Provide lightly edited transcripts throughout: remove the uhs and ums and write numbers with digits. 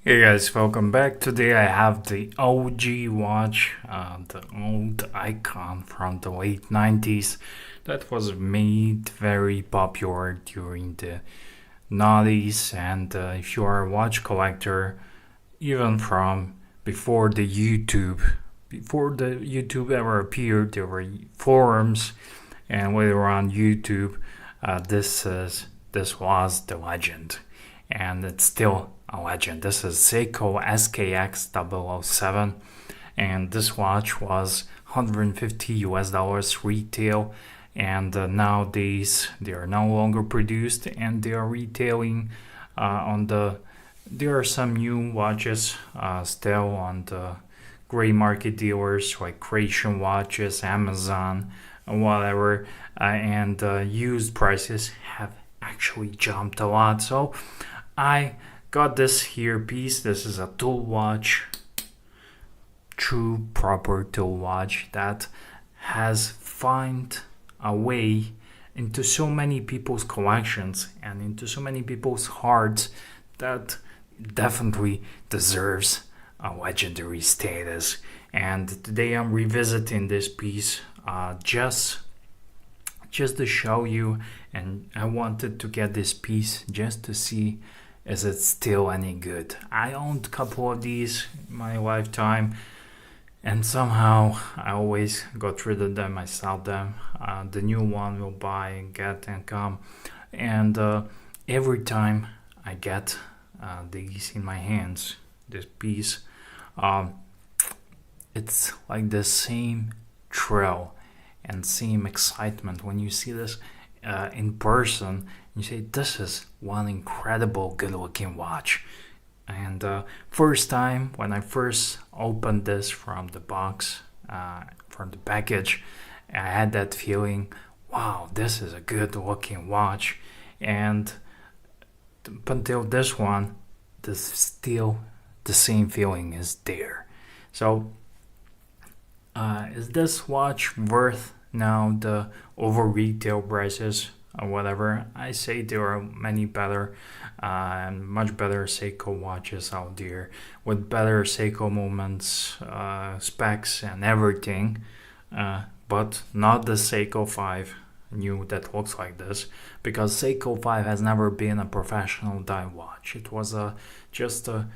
Hey guys, welcome back. Today I have the OG watch, the old icon from the late 90s that was made very popular during the 90s. And if you are a watch collector, even from before the YouTube ever appeared, there were forums, and later on YouTube. This was the legend, and it's still a legend. This is Seiko SKX 007, and this watch was $150 retail, and nowadays they are no longer produced and they are retailing on the. There are some new watches still on the gray market dealers like Creation Watches, Amazon, whatever, and used prices have actually jumped a lot. So I got this here piece. This is a tool watch, true proper tool watch that has found a way into so many people's collections and into so many people's hearts that definitely deserves a legendary status. And today I'm revisiting this piece just to show you, and I wanted to get this piece just to see is it still any good. I owned a couple of these in my lifetime, and somehow I always got rid of them. I sell them. The new one will buy and get and come, and every time I get these in my hands, this piece, it's like the same thrill and same excitement when you see this in person. You say, this is one incredible good looking watch. And first time when I first opened this from the box, from the package, I had that feeling, wow, this is a good looking watch. And up until this one, still the same feeling is there. So is this watch worth now the over retail prices or whatever? I say there are many better and much better Seiko watches out there with better Seiko movements, specs and everything, but not the Seiko 5 new that looks like this, because Seiko 5 has never been a professional dive watch. It was just a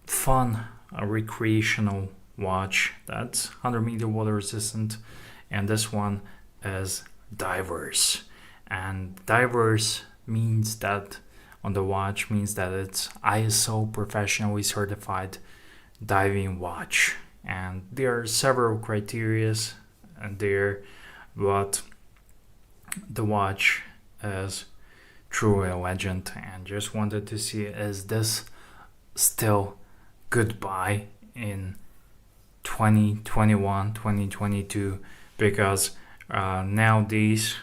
fun, a recreational watch that's 100-meter water resistant, and this one is diverse. And diverse means that on the watch means that it's ISO professionally certified diving watch, and there are several criterias there, but the watch is truly a legend. And just wanted to see, is this still goodbye in 2021, 2022, because nowadays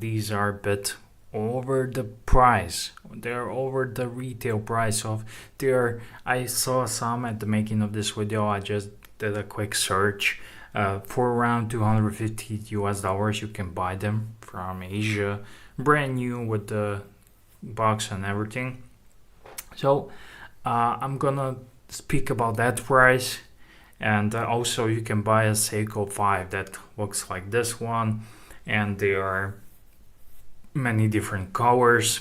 these are a bit over the price. They're over the retail price of there. I saw some at the making of this video. I just did a quick search. For around $250 you can buy them from Asia, brand new with the box and everything. So I'm gonna speak about that price. And also you can buy a Seiko 5 that looks like this one, and there are many different colors.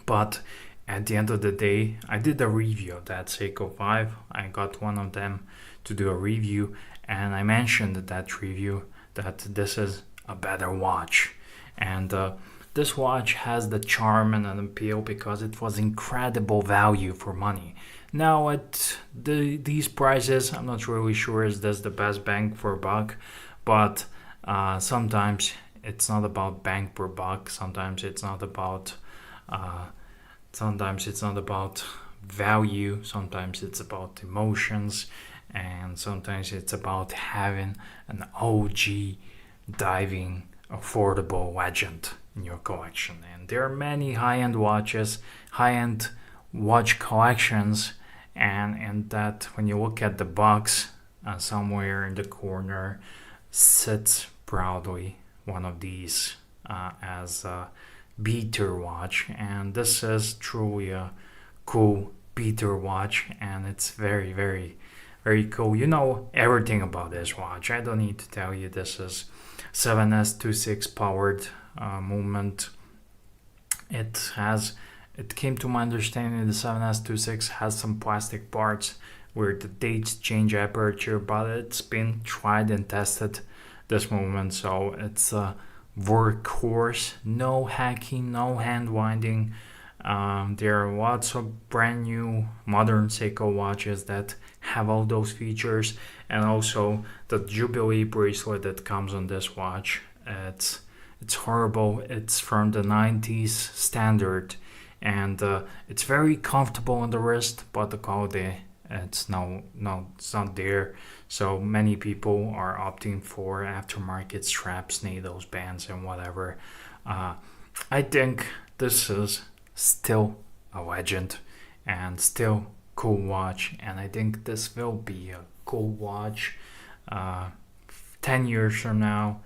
But at the end of the day, I did a review of that Seiko 5. I got one of them to do a review, and I mentioned in that review that this is a better watch. And this watch has the charm and an appeal because it was incredible value for money. Now at these prices, I'm not really sure is this the best bang for buck, but sometimes it's not about bang per buck. Sometimes it's not about value. Sometimes it's about emotions, and sometimes it's about having an OG diving affordable legend in your collection. And there are many high-end watches, high-end watch collections, and that when you look at the box, somewhere in the corner sits proudly one of these as a beater watch, and this is truly a cool beater watch, and it's very, very, very cool. You know everything about this watch. I don't need to tell you this is 7S26 powered movement. It came to my understanding the 7S26 has some plastic parts where the dates change aperture, but it's been tried and tested this movement, so it's a workhorse. No hacking, no hand winding. There are lots of brand new modern Seiko watches that have all those features, and also the Jubilee bracelet that comes on this watch. It's horrible. It's from the 90s standard, and it's very comfortable on the wrist, but the quality it's not there. So many people are opting for aftermarket straps, needles, bands, and whatever. I think this is still a legend and still cool watch, and I think this will be a cool watch 10 years from now,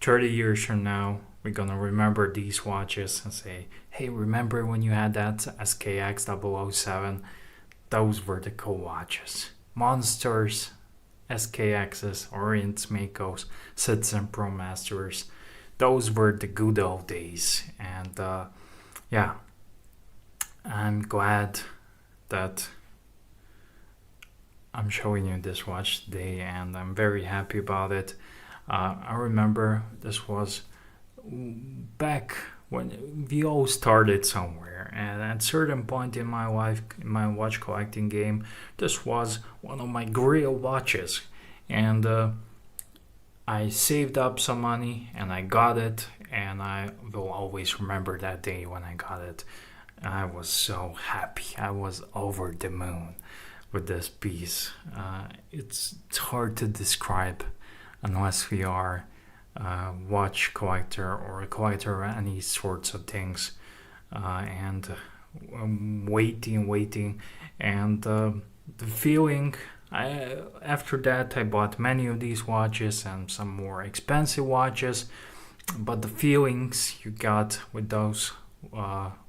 30 years from now. We're gonna remember these watches and say, hey, remember when you had that SKX 007? Those were the cool watches. Monsters, SKXs, Orient Makos, Citizen Pro Masters. Those were the good old days. And yeah, I'm glad that I'm showing you this watch today, and I'm very happy about it. I remember this was back when we all started somewhere, and at a certain point in my life, in my watch collecting game, this was one of my grail watches, and I saved up some money and I got it, and I will always remember that day when I got it. I was so happy. I was over the moon with this piece. It's hard to describe unless we are watch collector or a collector of any sorts of things, and waiting, and the feeling. After that, I bought many of these watches and some more expensive watches, but the feelings you got with those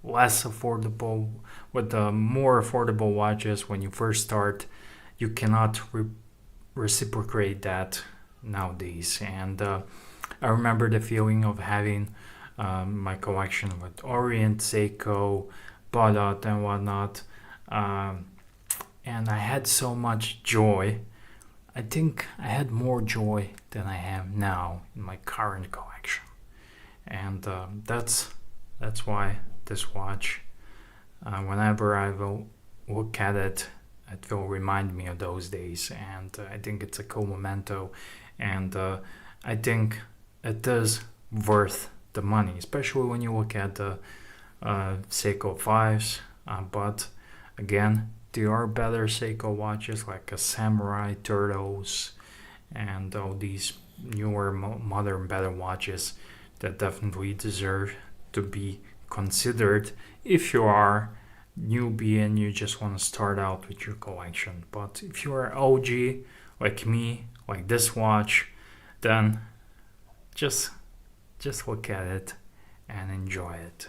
less affordable, with the more affordable watches when you first start, you cannot reciprocate that nowadays. And I remember the feeling of having my collection with Orient, Seiko, Baudot, and whatnot. And I had so much joy. I think I had more joy than I have now in my current collection. And that's why this watch, whenever I will look at it, it will remind me of those days. And I think it's a cool memento. And I think it is worth the money, especially when you look at the Seiko 5s. But again, there are better Seiko watches like a Samurai, Turtles, and all these newer, modern, better watches that definitely deserve to be considered if you are newbie and you just want to start out with your collection. But if you are OG like me, like this watch, then just look at it and enjoy it.